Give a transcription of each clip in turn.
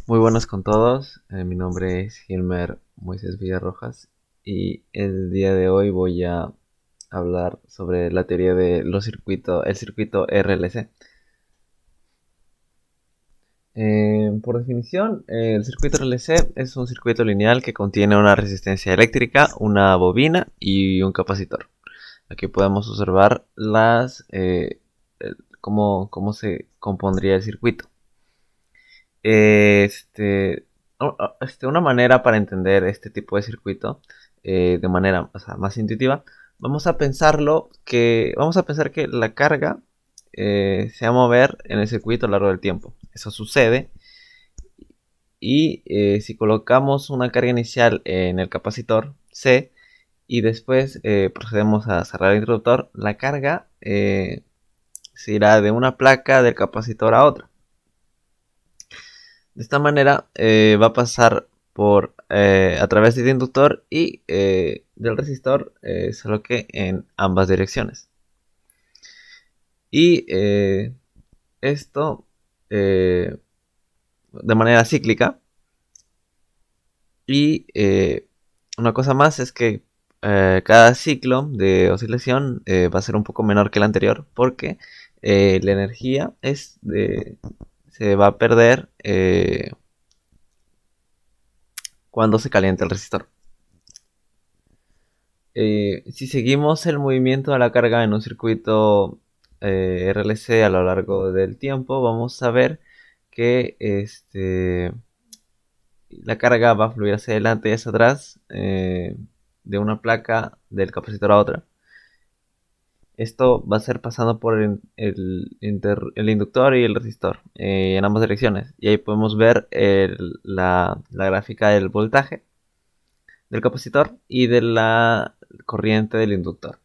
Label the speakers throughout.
Speaker 1: Muy buenas con todos. Mi nombre es Gilmer Moisés Villarrojas y el día de hoy voy a hablar sobre la teoría de el circuito RLC. Por definición, el circuito RLC es un circuito lineal que contiene una resistencia eléctrica, una bobina y un capacitor. Aquí podemos observar cómo se compondría el circuito. Este, una manera para entender este tipo de circuito de manera, o sea, más intuitiva, vamos a pensar que la carga se va a mover en el circuito a lo largo del tiempo. Eso sucede y si colocamos una carga inicial en el capacitor C y después procedemos a cerrar el interruptor, la carga se irá de una placa del capacitor a otra. De esta manera va a pasar a través del inductor y del resistor, solo que en ambas direcciones. Y esto de manera cíclica. Y una cosa más es que cada ciclo de oscilación va a ser un poco menor que el anterior porque la energía se va a perder cuando se calienta el resistor. Si seguimos el movimiento de la carga en un circuito RLC a lo largo del tiempo, vamos a ver que la carga va a fluir hacia adelante y hacia atrás de una placa del capacitor a otra. Esto va a ser pasando por el inductor y el resistor en ambas direcciones. Y ahí podemos ver la gráfica del voltaje del capacitor y de la corriente del inductor.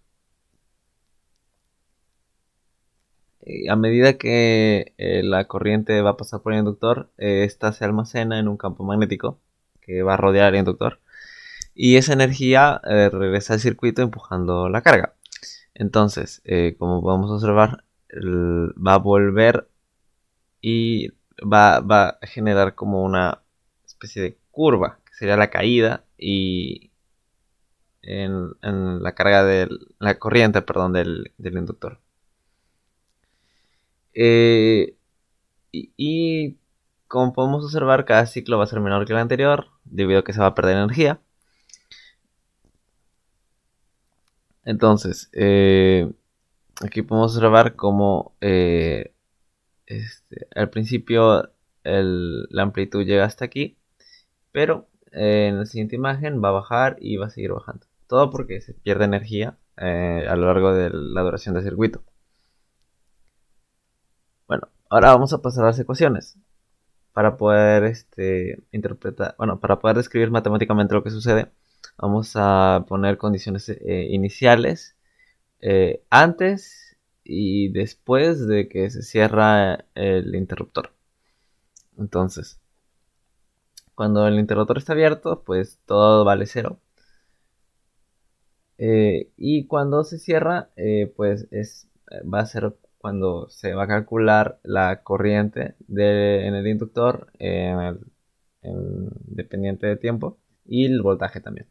Speaker 1: A medida que la corriente va a pasar por el inductor, esta se almacena en un campo magnético que va a rodear el inductor y esa energía regresa al circuito empujando la carga. Entonces, como podemos observar, va a volver y va a generar como una especie de curva, que sería la caída y en la carga de la corriente, perdón, del inductor. Eh, y como podemos observar, cada ciclo va a ser menor que el anterior, debido a que se va a perder energía. Entonces, aquí podemos observar cómo al principio la amplitud llega hasta aquí, pero en la siguiente imagen va a bajar y va a seguir bajando. Todo porque se pierde energía a lo largo de la duración del circuito. Bueno, ahora vamos a pasar a las ecuaciones para poder interpretar, bueno, para poder describir matemáticamente lo que sucede. Vamos a poner condiciones iniciales antes y después de que se cierra el interruptor. Entonces, cuando el interruptor está abierto, pues todo vale 0. Y cuando se cierra, pues va a ser cuando se va a calcular la corriente en el inductor dependiente de tiempo y el voltaje también.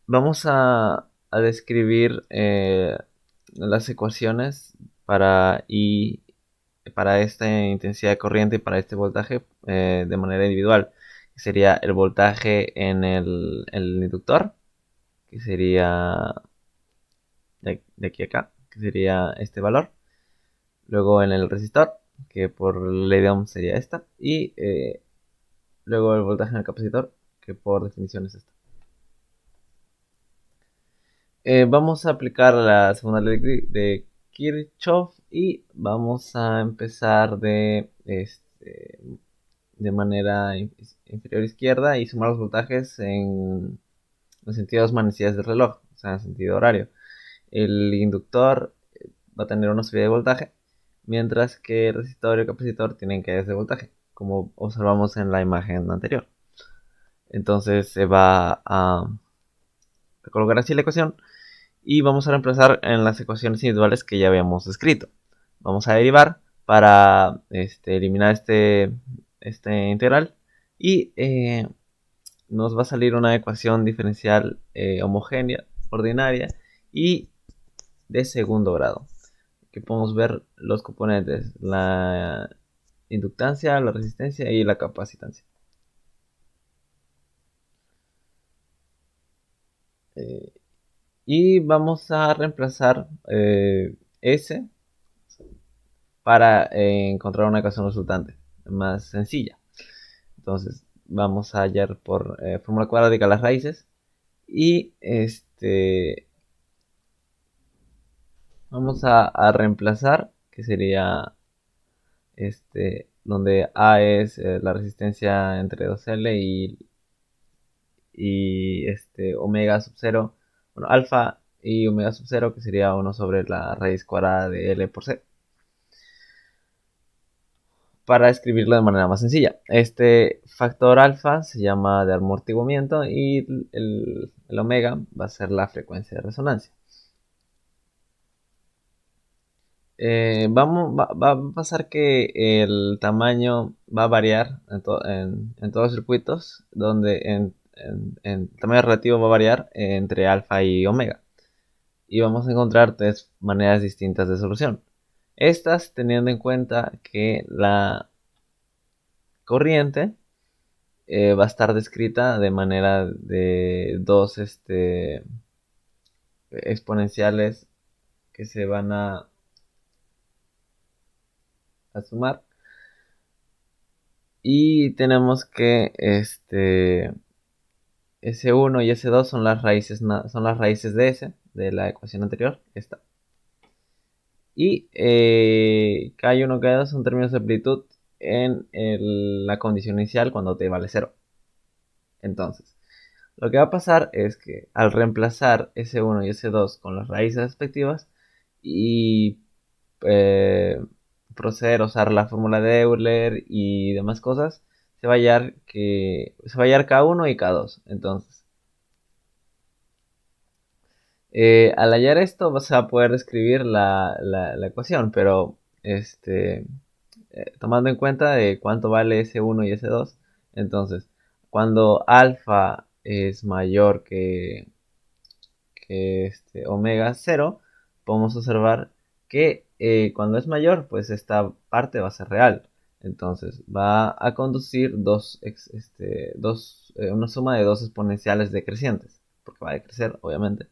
Speaker 1: Vamos a describir las ecuaciones para para esta intensidad de corriente y para este voltaje de manera individual. Sería el voltaje en el inductor, que sería de aquí a acá, que sería este valor. Luego en el resistor, que por ley de Ohm sería esta. Y luego el voltaje en el capacitor, que por definición es esta. Vamos a aplicar la segunda ley de Kirchhoff y vamos a empezar de manera inferior izquierda y sumar los voltajes en los sentidos manecillas del reloj, o sea, en sentido horario. El inductor va a tener una subida de voltaje, mientras que el resistor y el capacitor tienen caídas de voltaje, como observamos en la imagen anterior. Entonces se va a colocar así la ecuación y vamos a reemplazar en las ecuaciones individuales que ya habíamos escrito. Vamos a derivar para eliminar este integral y nos va a salir una ecuación diferencial homogénea, ordinaria y de segundo grado. Aquí podemos ver los componentes, la inductancia, la resistencia y la capacitancia. Y vamos a reemplazar S para encontrar una ecuación resultante más sencilla. Entonces vamos a hallar por fórmula cuadrática las raíces y vamos a reemplazar, que sería donde A es la resistencia entre 2L y omega sub 0, bueno, alfa y omega sub 0, que sería 1 sobre la raíz cuadrada de L por C, para escribirlo de manera más sencilla. Este factor alfa se llama de amortiguamiento y el omega va a ser la frecuencia de resonancia. Va a pasar que el tamaño va a variar en todos los circuitos, donde en tamaño relativo va a variar entre alfa y omega. Y vamos a encontrar tres maneras distintas de solución. Estas teniendo en cuenta que la corriente va a estar descrita de manera de dos exponenciales que se van a sumar. Y tenemos que S1 y S2 son las raíces de S, de la ecuación anterior, esta. Y K1 y K2 son términos de amplitud en la condición inicial cuando t vale 0. Entonces, lo que va a pasar es que al reemplazar S1 y S2 con las raíces respectivas y eh, proceder a usar la fórmula de Euler y demás cosas, se va a hallar K1 y K2. Entonces, al hallar esto vas a poder escribir la ecuación, pero tomando en cuenta de cuánto vale S1 y S2, entonces, cuando alfa es mayor que omega 0, podemos observar que cuando es mayor, pues esta parte va a ser real. Entonces va a conducir una suma de dos exponenciales decrecientes, porque va a decrecer, obviamente.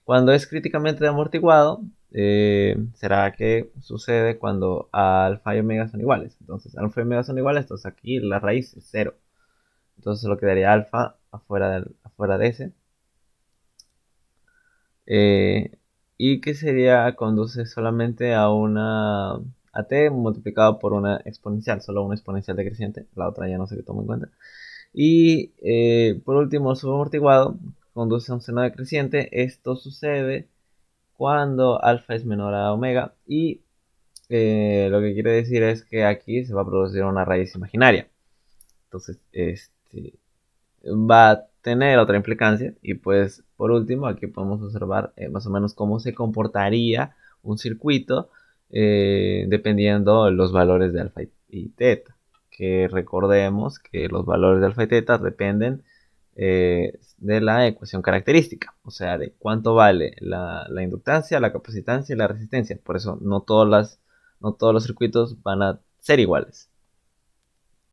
Speaker 1: Cuando es críticamente amortiguado, será que sucede cuando alfa y omega son iguales. Entonces, alfa y omega son iguales, entonces aquí la raíz es 0. Entonces solo quedaría alfa afuera de ese. eh, y que conduce solamente a t multiplicado por una exponencial, solo una exponencial decreciente, la otra ya no se toma en cuenta. Y por último, el subamortiguado conduce a un seno decreciente. Esto sucede cuando alfa es menor a omega y lo que quiere decir es que aquí se va a producir una raíz imaginaria. Entonces, va a tener otra implicancia y pues por último aquí podemos observar más o menos cómo se comportaría un circuito dependiendo los valores de alfa y teta, que recordemos que los valores de alfa y teta dependen de la ecuación característica, o sea de cuánto vale la inductancia, la capacitancia y la resistencia. Por eso no todos los circuitos van a ser iguales.